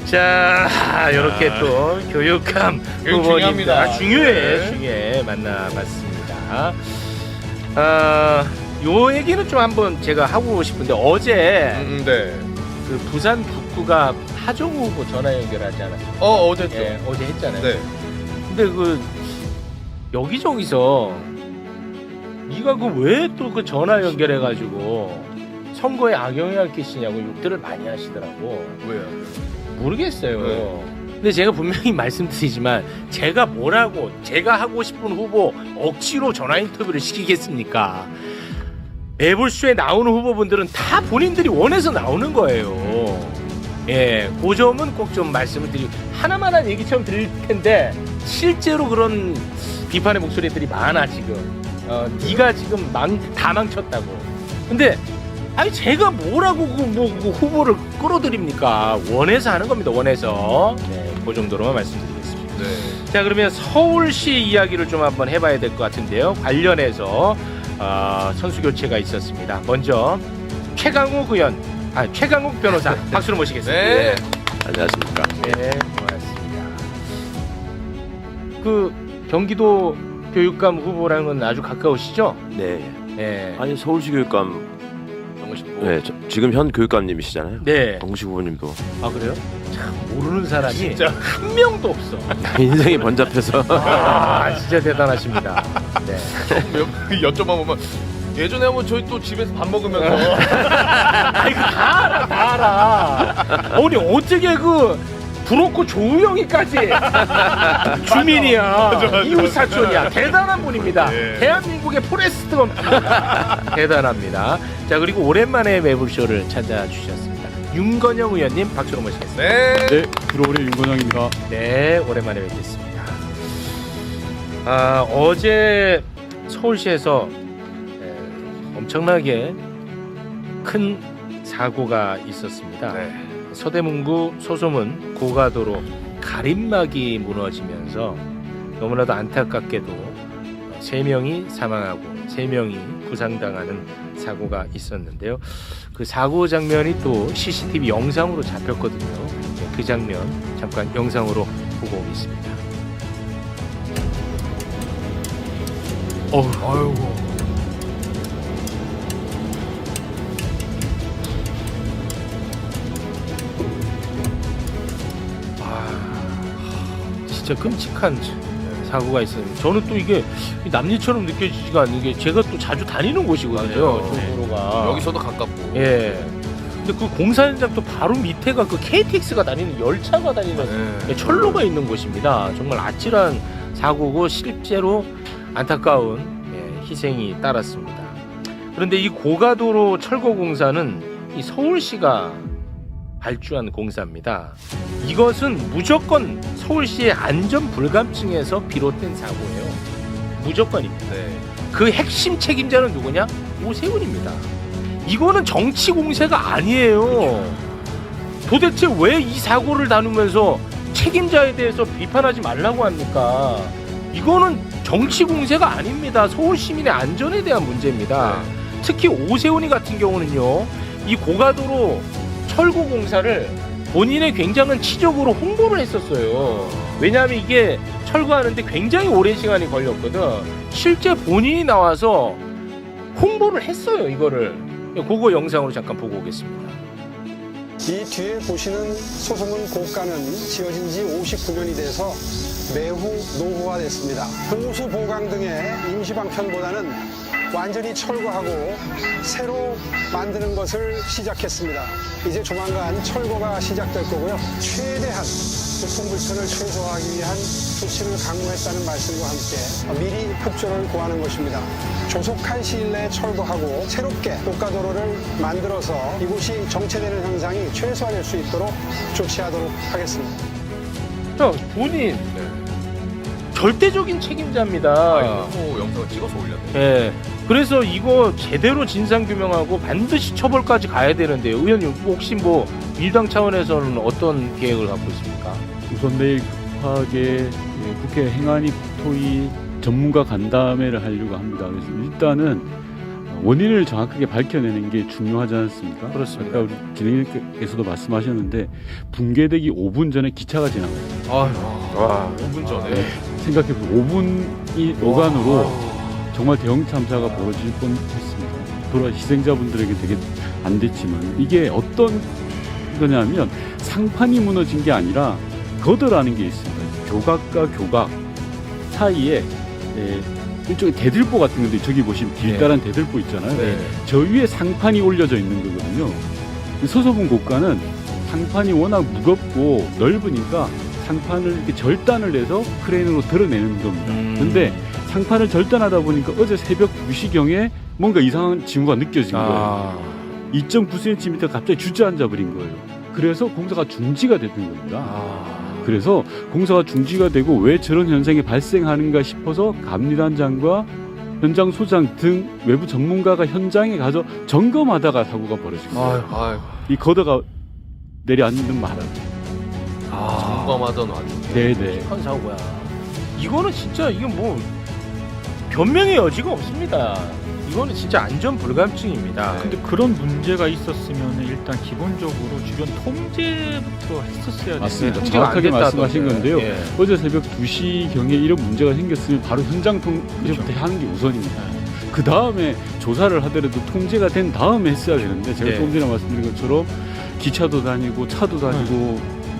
자, 이렇게 또 교육감 후보입니다. 중요해 만나봤습니다. 요 얘기는 좀 한번 제가 하고 싶은데 어제 네. 그 부산 북구가 하정우 후보 전화 연결하지 않았어요? 어제죠. 네, 어제 했잖아요. 네. 근데 그 여기저기서 네가 그 왜 또 그 전화 연결해가지고 선거에 악영향을 끼치냐고 욕들을 많이 하시더라고. 왜요? 모르겠어요. 네. 근데 제가 분명히 말씀드리지만 제가 뭐라고 제가 하고 싶은 후보 억지로 전화 인터뷰를 시키겠습니까? 매불쇼에 나오는 후보분들은 다 본인들이 원해서 나오는 거예요. 예, 그 점은 꼭 좀 말씀을 드리고 하나만한 얘기처럼 들릴 텐데 실제로 그런 비판의 목소리들이 많아 지금. 네가 지금 다 망쳤다고. 근데 아니 제가 뭐라고 그 후보를 끌어들입니까? 원해서 하는 겁니다. 원해서. 네, 그 정도로만 말씀드리겠습니다. 네. 자, 그러면 서울시 이야기를 좀 한번 해봐야 될 것 같은데요. 관련해서 선수 교체가 있었습니다. 먼저 최강욱 변호사 박수로 모시겠습니다. 네. 안녕하십니까. 네, 고맙습니다. 그 경기도 교육감 후보라는 건 아주 가까우시죠? 네. 네. 아니 서울시 교육감. 정우식고. 네. 지금 현 교육감님이시잖아요. 네. 정우식 후보님도 아, 그래요? 참 모르는 사람이 진짜. 한 명도 없어. 인생이 번잡해서. 진짜 대단하십니다. 네. 여쭤봐 보면 예전에 한번 저희 또 집에서 밥 먹으면서 아이고 다 알아. 아니 어떻게 그 부럽고 조우영이까지 주민이야. 맞아. 이웃 사촌이야. 대단한 분입니다. 예. 대한민국의 포레스트 검입니다. 대단합니다. 자, 그리고 오랜만에 매불쇼를 찾아주셨습니다. 윤건영 의원님 박수로 모시겠습니다. 네. 네, 프로그램 윤건영입니다. 네, 오랜만에 뵙겠습니다. 어제 서울시에서 엄청나게 큰 사고가 있었습니다. 네. 서대문구 소소문 고가도로 가림막이 무너지면서 너무나도 안타깝게도 3명이 사망하고 3명이 부상당하는 사고가 있었는데요. 그 사고 장면이 또 CCTV 영상으로 잡혔거든요. 네, 그 장면 잠깐 영상으로 보고 오겠습니다. 아이고. 진짜 끔찍한 사고가 있었는데 저는 또 이게 남일처럼 느껴지지가 않는 게 제가 또 자주 다니는 곳이거든요. 맞아요. 저도로가 여기서도 가깝고. 예. 근데 그 공사 현장 또 바로 밑에가 그 KTX가 다니는 열차가 다니는 네. 철로가 있는 곳입니다. 정말 아찔한 사고고 실제로 안타까운 희생이 따랐습니다. 그런데 이 고가도로 철거 공사는 이 서울시가 발주한 공사입니다. 이것은 무조건 서울시의 안전 불감증에서 비롯된 사고예요. 무조건입니다. 네. 그 핵심 책임자는 누구냐? 오세훈입니다. 이거는 정치 공세가 아니에요. 도대체 왜 이 사고를 다루면서 책임자에 대해서 비판하지 말라고 합니까? 이거는 정치 공세가 아닙니다. 서울 시민의 안전에 대한 문제입니다. 네. 특히 오세훈이 같은 경우는요, 이 고가도로 철거 공사를 본인의 굉장한 치적으로 홍보를 했었어요. 왜냐하면 이게 철거하는데 굉장히 오랜 시간이 걸렸거든. 실제 본인이 나와서 홍보를 했어요, 이거를. 그거 영상으로 잠깐 보고 오겠습니다. 이 뒤에 보시는 소소문 고가는 지어진 지 59년이 돼서 매우 노후화됐습니다. 보수 보강 등의 임시 방편보다는 완전히 철거하고 새로 만드는 것을 시작했습니다. 이제 조만간 철거가 시작될 거고요. 최대한 교통 불편을 최소화하기 위한 조치를 강구했다는 말씀과 함께 미리 협조를 구하는 것입니다. 조속한 시일 내에 철거하고 새롭게 고가도로를 만들어서 이곳이 정체되는 현상이 최소화될 수 있도록 조치하도록 하겠습니다. 자, 본인 절대적인 책임자입니다. 이거 영상을 찍어서 올렸네. 예. 그래서 이거 제대로 진상규명하고 반드시 처벌까지 가야 되는데요. 의원님 혹시 뭐 밀당 차원에서는 어떤 계획을 갖고 있습니까? 우선 내일 급하게 국회 행안위 국토위 전문가 간담회를 하려고 합니다. 그래서 일단은 원인을 정확하게 밝혀내는 게 중요하지 않습니까? 그렇습니다. 아까 우리 기능님께서도 말씀하셨는데 붕괴되기 5분 전에 기차가 지나가요. 와, 5분 전에. 생각해보세요. 5분이 노간으로 정말 대형 참사가 벌어질 뻔했습니다. 희생자분들에게 되게 안 됐지만 이게 어떤 거냐면 상판이 무너진 게 아니라 거더라는 게 있습니다. 교각과 교각 사이에 일종의 대들보 같은 건데 저기 보시면 길다란 대들보 있잖아요. 네. 저 위에 상판이 올려져 있는 거거든요. 서소분 고가는 상판이 워낙 무겁고 넓으니까 상판을 이렇게 절단을 해서 크레인으로 드러내는 겁니다. 근데 상판을 절단하다 보니까 어제 새벽 2시경에 뭔가 이상한 징후가 느껴진 거예요. 2.9cm 갑자기 주저앉아 버린 거예요. 그래서 공사가 중지가 됐던 겁니다. 그래서 공사가 중지가 되고 왜 저런 현상이 발생하는가 싶어서 감리단장과 현장 소장 등 외부 전문가가 현장에 가서 점검하다가 사고가 벌어진 거예요. 아유, 이 거더가 내려앉는 바람에. 점검하던 와중에. 네네. 한 사고야. 이거는 진짜 이게 뭐 변명의 여지가 없습니다. 이거는 진짜 안전 불감증입니다. 근데 그런 문제가 있었으면 일단 기본적으로 주변 통제부터 했었어야 돼요. 맞습니다. 통제가 안 정확하게 됐다던데. 말씀하신 건데요. 예. 어제 새벽 2시경에 이런 문제가 생겼으면 바로 현장 통제부터 하는 게 우선입니다. 그 다음에 조사를 하더라도 통제가 된 다음에 했어야 되는데 제가 네. 조금 전에 말씀드린 것처럼 기차도 다니고 차도 다니고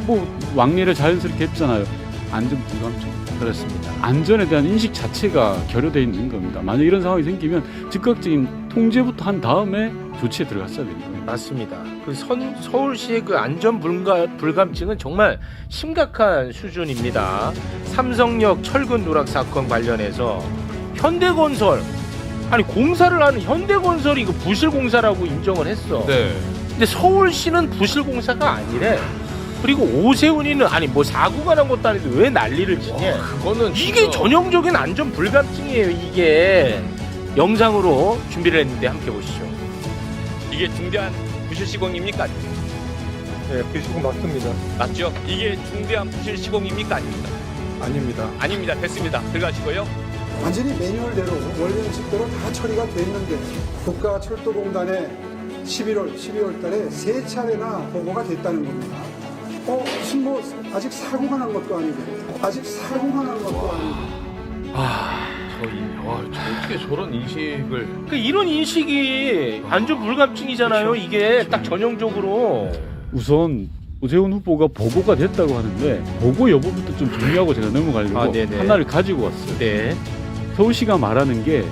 뭐 왕래를 자연스럽게 했잖아요. 안전 불감증. 그렇습니다. 안전에 대한 인식 자체가 결여되어 있는 겁니다. 만약 이런 상황이 생기면 즉각적인 통제부터 한 다음에 조치에 들어갔어야 되는 거예요. 맞습니다. 그 서울시의 그 안전 불감증은 정말 심각한 수준입니다. 삼성역 철근 누락 사건 관련해서 현대건설 아니 공사를 하는 현대건설이 이거 부실 공사라고 인정을 했어. 네. 근데 서울시는 부실 공사가 아니래. 그리고 오세훈이는 아니 뭐 사고가 난 것도 아닌데 왜 난리를 치냐. 그거는 이게 진짜- 전형적인 안전 불감증이에요. 이게 영상으로 준비를 했는데 함께 보시죠. 이게 중대한 부실 시공입니까? 네, 부실시공 맞습니다. 맞죠? 이게 중대한 부실 시공입니까? 아닙니까? 아닙니다. 아닙니다. 됐습니다. 들어가시고요. 완전히 매뉴얼대로 원래 형식대로 다 처리가 됐는데 국가철도공단에 12월 달에 3차례나 보고가 됐다는 겁니다. 무슨 뭐 아직 사고가 난 것도 아니고 어떻게 저런 인식을. 그 이런 인식이 안전 불감증이잖아요. 이게 딱 전형적으로. 우선 오세훈 후보가 보고가 됐다고 하는데 보고 여부부터 좀 정리하고 제가 넘어가려고 아, 네네. 하나를 가지고 왔어요. 네. 서울시가 말하는 게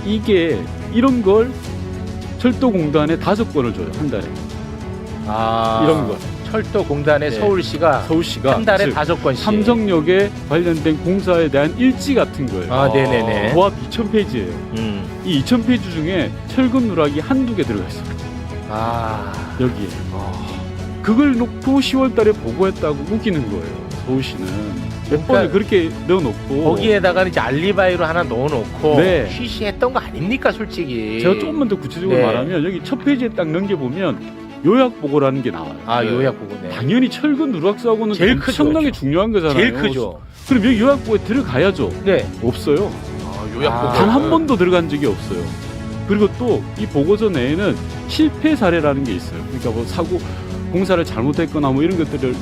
이게 이런 걸 철도공단에 5건을 줘요. 한 달에. 이런 거. 철도공단의 네. 서울시가 서울시가 한 달에 즉 5건씩. 삼성역에 관련된 공사에 대한 일지 같은 거예요. 아, 네네네. 고압 2,000페이지예요. 이 2,000페이지 중에 철근 누락이 한두 개 들어가 있어요. 여기에. 그걸 놓고 10월 달에 보고했다고 우기는 거예요. 서울시는. 몇 그러니까 번을 그렇게 넣어놓고. 거기에다가 이제 알리바이로 하나 넣어놓고 네. 쉬쉬했던 거 아닙니까, 솔직히. 제가 조금만 더 구체적으로 네. 말하면 여기 첫 페이지에 딱 넘겨보면 요약 보고라는 게 나와요. 요약 보고네. 당연히 철근 누락 사고는 제일 크죠. 엄청나게 중요한 거잖아요. 제일 크죠. 그럼 여기 요약 보고에 들어가야죠. 네. 없어요. 요약 보고. 단 한 번도 들어간 적이 없어요. 그리고 또 이 보고서 내에는 실패 사례라는 게 있어요. 그러니까 뭐 사고 공사를 잘못했거나 뭐 이런 것들을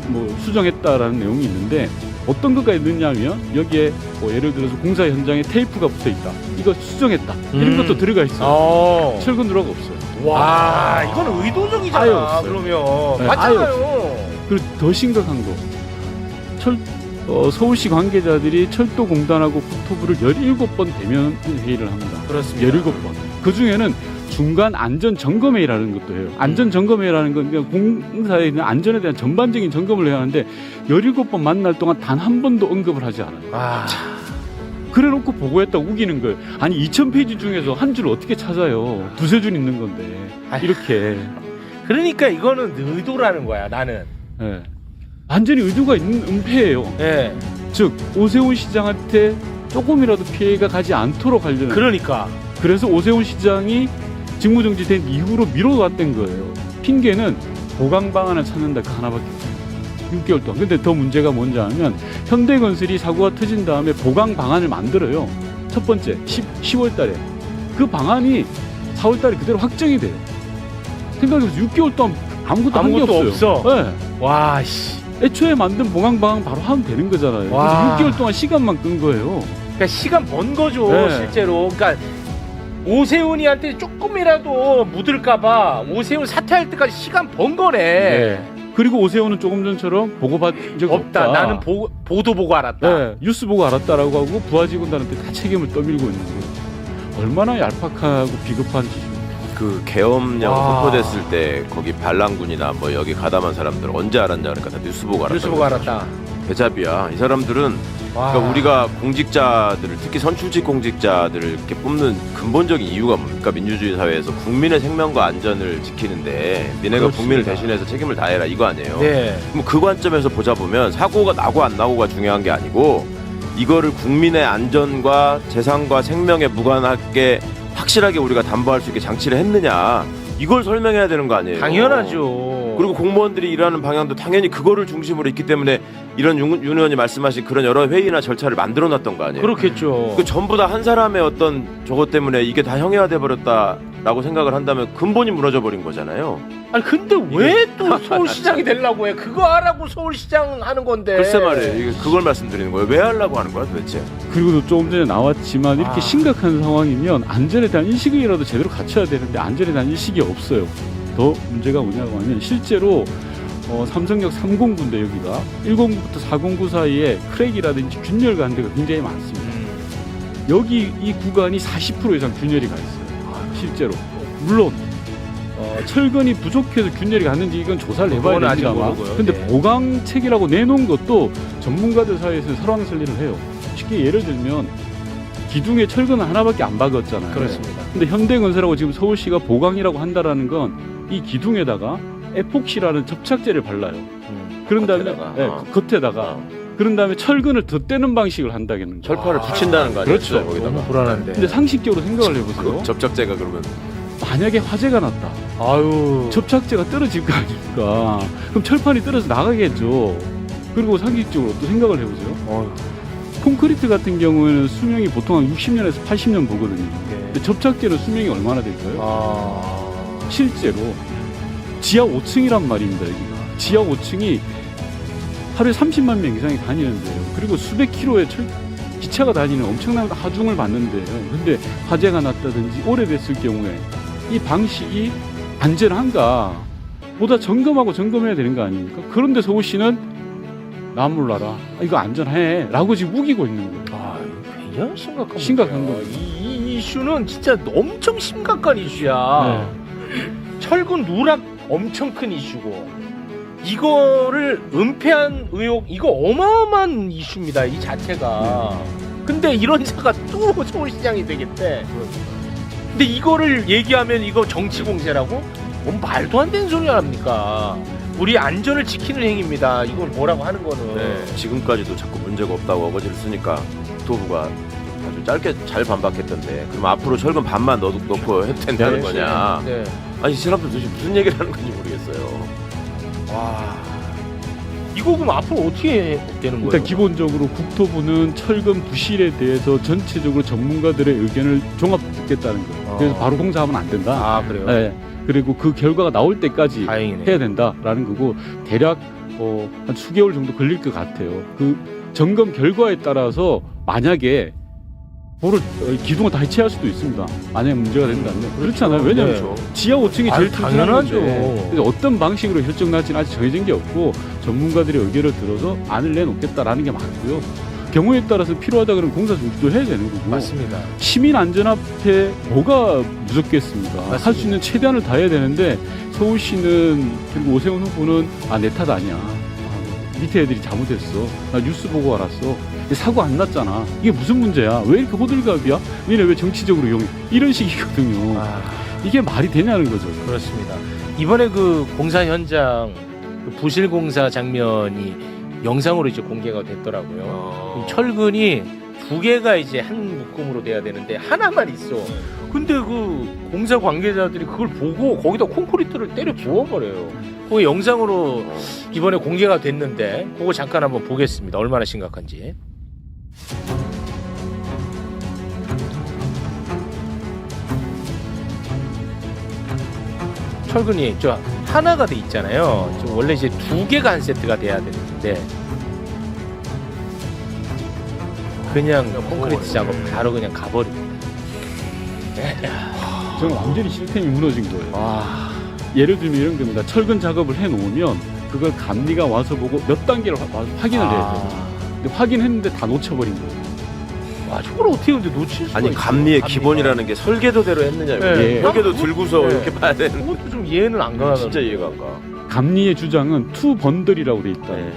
뭐 수정했다라는 내용이 있는데 어떤 것까지 넣냐면 여기에 뭐 예를 들어서 공사 현장에 테이프가 붙어 있다. 이거 수정했다. 이런 것도 들어가 있어요. 철근 누락 없어요. 와, 이건 의도적이잖아. 아예 없어요. 그러면 네, 맞잖아요. 그리고 더 심각한 거. 서울시 관계자들이 철도공단하고 국토부를 17번 대면 회의를 합니다. 그렇습니다. 17번. 그 중에는 중간 안전 점검 회의라는 것도 해요. 안전 점검 회의라는 건 그냥 공사에 있는 안전에 대한 전반적인 점검을 해야 하는데 17번 만날 동안 단 한 번도 언급을 하지 않아요. 그래 놓고 보고했다고 우기는 거예요. 아니 2000페이지 중에서 한 줄 어떻게 찾아요. 두세 줄 있는 건데. 이렇게. 그러니까 이거는 의도라는 거야, 나는. 예. 완전히 의도가 있는 은폐예요. 예. 즉 오세훈 시장한테 조금이라도 피해가 가지 않도록 하려는. 그러니까. 그래서 오세훈 시장이 직무정지된 이후로 미뤄왔던 거예요. 핑계는 보강 방안을 찾는다. 그 하나밖에 없어요. 6개월 동안. 근데 더 문제가 뭔지 하면 현대건설이 사고가 터진 다음에 보강 방안을 만들어요. 첫 번째 10월 달에. 그 방안이 4월달에 그대로 확정이 돼요. 생각해보세요. 6개월 동안 아무것도 한 게 아무것도 없어요. 없어? 네. 와 씨. 애초에 만든 보강 방안 바로 하면 되는 거잖아요. 와. 그래서 6개월 동안 시간만 끈 거예요. 그러니까 시간 번 거죠 네. 실제로. 그러니까 오세훈이한테 조금이라도 묻을까봐 오세훈 사퇴할 때까지 시간 번 거네. 네. 그리고 오세훈은 조금 전처럼 보고받은 적이 없다. 없다. 나는 보도 보고 알았다. 네, 뉴스 보고 알았다라고 하고 부하 직원들한테 다 책임을 떠밀고 있는 거예요. 얼마나 얄팍하고 비겁한 짓입니까? 그 계엄령 와. 선포됐을 때 거기 반란군이나 뭐 여기 가담한 사람들 언제 알았냐 그러니까 다 뉴스 보고 알았다. 뉴스 보고 알았다. 대잡이야. 이 사람들은 와. 그러니까 우리가 공직자들을 특히 선출직 공직자들을 이렇게 뽑는 근본적인 이유가 뭡니까? 민주주의 사회에서 국민의 생명과 안전을 지키는데 니네가 그렇습니다. 국민을 대신해서 책임을 다해라 이거 아니에요. 네. 그럼 그 관점에서 보자 보면 사고가 나고 안 나고가 중요한 게 아니고 이거를 국민의 안전과 재산과 생명에 무관하게 확실하게 우리가 담보할 수 있게 장치를 했느냐 이걸 설명해야 되는 거 아니에요. 당연하죠. 그리고 공무원들이 일하는 방향도 당연히 그거를 중심으로 있기 때문에 이런 윤 의원이 말씀하신 그런 여러 회의나 절차를 만들어놨던 거 아니에요. 그렇겠죠. 그 전부 다 한 사람의 어떤 저것 때문에 이게 다 형해화돼 버렸다라고 생각을 한다면 근본이 무너져 버린 거잖아요. 아니 근데 왜 또 서울시장이 되려고 해? 그거 하라고 서울시장 하는 건데. 글쎄 말이에요. 이게 그걸 말씀드리는 거예요. 왜 하려고 하는 거야 도대체? 그리고 조금 전에 나왔지만 이렇게 심각한 상황이면 안전에 대한 인식이라도 제대로 갖춰야 되는데 안전에 대한 인식이 없어요. 더 문제가 뭐냐고 하면 실제로 삼성역 309인데 여기가 109부터 409 사이에 크랙이라든지 균열 간 데가 굉장히 많습니다. 여기 이 구간이 40% 이상 균열이 가 있어요. 실제로. 물론 철근이 부족해서 균열이 갔는지 이건 조사를 해봐야 그건 아직 됩니다만 모르고요. 근데 네. 보강책이라고 내놓은 것도 전문가들 사이에서 설왕설래를 해요. 쉽게 예를 들면 기둥에 철근은 하나밖에 안 박았잖아요. 그렇습니다. 근데 현대건설하고 지금 서울시가 보강이라고 한다라는 건 이 기둥에다가 에폭시라는 접착제를 발라요. 그런 다음에 겉에다가? 네, 겉에다가 그런 다음에 철근을 덧대는 방식을 한다는 거예요. 철파를 붙인다는 거 아니에요? 그렇죠. 거기다가. 너무 불안한데. 근데 상식적으로 생각을 해보세요. 그 접착제가 그러면 만약에 화재가 났다. 아유. 접착제가 떨어질 거 아닙니까? 그럼 철판이 떨어져 나가겠죠. 그리고 상식적으로 또 생각을 해보세요. 콘크리트 같은 경우에는 수명이 보통 한 60년에서 80년 보거든요. 근데 접착제는 수명이 얼마나 될까요? 실제로 지하 5층이란 말입니다. 여기가 지하 5층이 하루에 30만 명 이상이 다니는데요. 그리고 수백 킬로의 기차가 다니는 엄청난 하중을 받는데요. 근데 화재가 났다든지 오래됐을 경우에 이 방식이 안전한가 보다 점검해야 되는 거 아닙니까? 그런데 서울시는 나 몰라라. 이거 안전해 라고 지금 우기고 있는 거예요. 아, 이거 굉장히 심각한 문제야. 거죠. 이 이슈는 진짜 엄청 심각한 이슈야. 철근 누락 엄청 큰 이슈고 이거를 은폐한 의혹 이거 어마어마한 이슈입니다. 이 자체가. 근데 이런 자가 또 서울시장이 되겠대. 근데 이거를 얘기하면 이거 정치 공세라고? 뭔 말도 안 되는 소리 합니까? 우리 안전을 지키는 행위입니다. 이걸 뭐라고 하는 거는. 네, 지금까지도 자꾸 문제가 없다고 어거지를 쓰니까 국토부가 아주 짧게 잘 반박했던데 그럼 앞으로 철근 반만 넣고 해도 된다는 거냐? 네. 아니 이 사람들 도대체 무슨 얘기를 하는 건지 모르겠어요. 와. 이거 그럼 앞으로 어떻게 되는 거예요? 일단 기본적으로 국토부는 철근 부실에 대해서 전체적으로 전문가들의 의견을 종합 듣겠다는 거예요. 그래서 바로 공사하면 안 된다. 아, 그래요? 네. 그리고 그 결과가 나올 때까지 다행이네. 해야 된다라는 거고 대략 한 수개월 정도 걸릴 것 같아요. 그 점검 결과에 따라서 만약에 기둥을 다 해체할 수도 있습니다. 만약에 문제가 된다면 그렇지 않아요? 왜냐하면 네. 지하 5층이 아, 제일 당연하죠. 튼튼한데 그래서 어떤 방식으로 결정날지는 아직 정해진 게 없고 전문가들의 의견을 들어서 안을 내놓겠다라는 게 맞고요. 경우에 따라서 필요하다 그러면 공사 중지도 해야 되는 거고 맞습니다. 시민 안전 앞에 뭐가 무섭겠습니까? 할 수 있는 최대한을 다해야 되는데 서울시는 그리고 오세훈 후보는 내 탓 아니야. 밑에 애들이 잘못했어. 나 뉴스 보고 알았어. 사고 안 났잖아. 이게 무슨 문제야? 왜 이렇게 호들갑이야? 니네 왜 정치적으로 이용해? 이런 식이거든요. 이게 말이 되냐는 거죠. 그렇습니다. 이번에 그 공사 현장 그 부실 공사 장면이 영상으로 이제 공개가 됐더라고요. 철근이 두 개가 이제 한 묶음으로 돼야 되는데 하나만 있어. 근데 그 공사 관계자들이 그걸 보고 거기다 콘크리트를 때려 부어버려요. 그게 영상으로 이번에 공개가 됐는데 그거 잠깐 한번 보겠습니다. 얼마나 심각한지. 철근이 저 하나가 돼 있잖아요. 저 원래 이제 2개가 한 세트가 돼야 되는데 그냥 콘크리트 작업 바로 그냥 가버립니다. 저는 완전히 시스템이 무너진 거예요. 와, 예를 들면 이런 겁니다. 철근 작업을 해놓으면 그걸 감리가 와서 보고 몇 단계를 와서 확인을 해야 돼요. 근데 확인했는데 다 놓쳐버린 거예요. 와, 저걸 어떻게 근데 놓칠 수가 아니 있어? 감리의 기본이라는 게 설계도대로 했느냐. 네. 설계도 들고서 네. 이렇게 봐야 되는. 그것도 좀 이해는 안 가는. 진짜 이해가 안 가. 감리의 주장은 투 번들이라고 돼 있다. 네.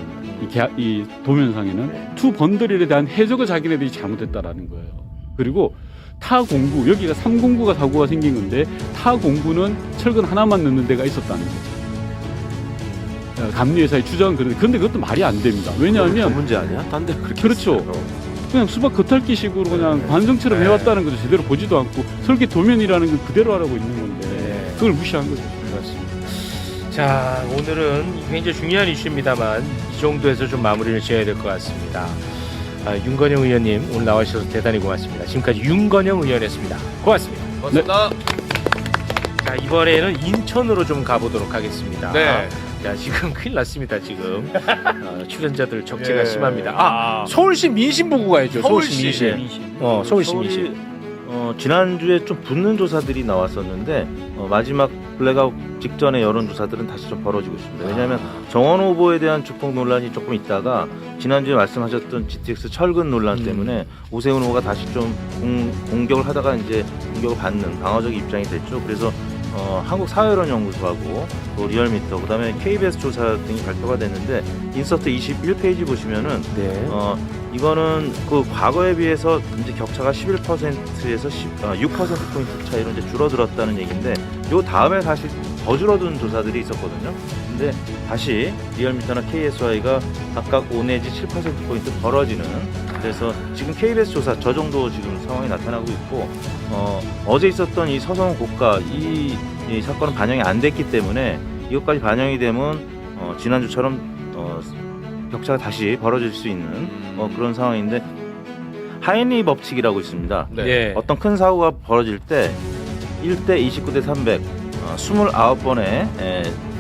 이 도면상에는 투 번들에 대한 해석을 자기네들이 잘못했다라는 거예요. 그리고 타 공구, 여기가 3공구가 사고가 생긴 건데 타 공구는 철근 하나만 넣는 데가 있었다는 거죠. 감리회사의 주장은 그런데 근데 그것도 말이 안 됩니다. 그 왜냐하면 문제 아니야? 딴 데 그렇게 그렇죠. 했어요. 그냥 수박 겉핥기식으로 그냥 관성처럼 해왔다는 거죠. 제대로 보지도 않고 설계 도면이라는 건 그대로 하라고 있는 건데 네. 그걸 무시한 거죠. 그렇습니다. 자, 오늘은 굉장히 중요한 이슈입니다만 이 정도에서 좀 마무리를 지어야 될 것 같습니다. 윤건영 의원님 오늘 나와주셔서 대단히 고맙습니다. 지금까지 윤건영 의원이었습니다. 고맙습니다. 고맙습니다. 자, 이번에는 인천으로 좀 가보도록 하겠습니다. 네. 자, 지금 큰일 났습니다. 지금 출연자들 적체가 예. 심합니다. 서울시 민심 보고 가야죠. 서울시 민심. 서울시 민심. 지난주에 좀 붙는 조사들이 나왔었는데 마지막 블랙아웃 직전의 여론조사들은 다시 좀 벌어지고 있습니다. 왜냐하면 정원 후보에 대한 주폭 논란이 조금 있다가 지난주에 말씀하셨던 GTX 철근 논란 때문에 오세훈 후보가 다시 좀 공격을 하다가 이제 공격을 받는 방어적 입장이 됐죠. 그래서 한국사회론연구소하고 또 리얼미터 그다음에 KBS 조사 등이 발표가 됐는데 인서트 21페이지 보시면은 네. 이거는 그 과거에 비해서 이제 격차가 11%에서 6%포인트 차이로 이제 줄어들었다는 얘기인데 요 다음에 사실 더 줄어든 조사들이 있었거든요. 근데 다시 리얼미터나 KSY가 각각 5 내지 7%포인트 벌어지는 그래서 지금 KBS 조사 저 정도 지금 상황이 나타나고 있고 어제 있었던 이 서성훈 고가 이 사건은 반영이 안 됐기 때문에 이것까지 반영이 되면 지난주처럼 격차가 다시 벌어질 수 있는 그런 상황인데 하인리 법칙이라고 있습니다. 네. 예. 어떤 큰 사고가 벌어질 때 1대 29대 300 29번의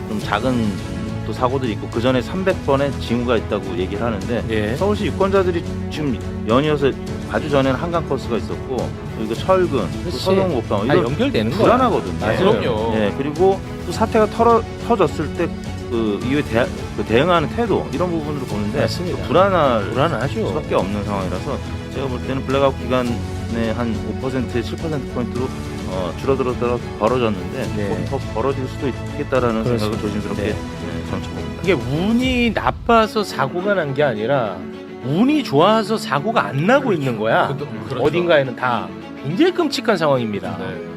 좀 작은 또 사고들이 있고 그 전에 300번의 징후가 있다고 얘기를 하는데 예. 서울시 유권자들이 지금 연이어서 아주 전에는 한강 버스가 있고 그리고 철근, 또 서동 옥방 다 이거 연결되는 거야. 불안하거든요. 맞아요. 그럼요. 예, 그리고 또 사태가 터졌을 때 그 이후에 대응하는 태도 이런 부분으로 보는데 맞습니다. 또 불안할 불안하죠. 수밖에 없는 상황이라서 제가 볼 때는 블랙아웃 기간에 한 5%, 7%포인트로 줄어들어서 벌어졌는데 네. 조금 더 벌어질 수도 있겠다라는 그렇습니다. 생각을 조심스럽게 네. 전쳐봅니다. 이게 운이 나빠서 사고가 난 게 아니라 운이 좋아서 사고가 안 나고 있는 거야. 그렇죠. 어딘가에는 다 굉장히 끔찍한 상황입니다. 네.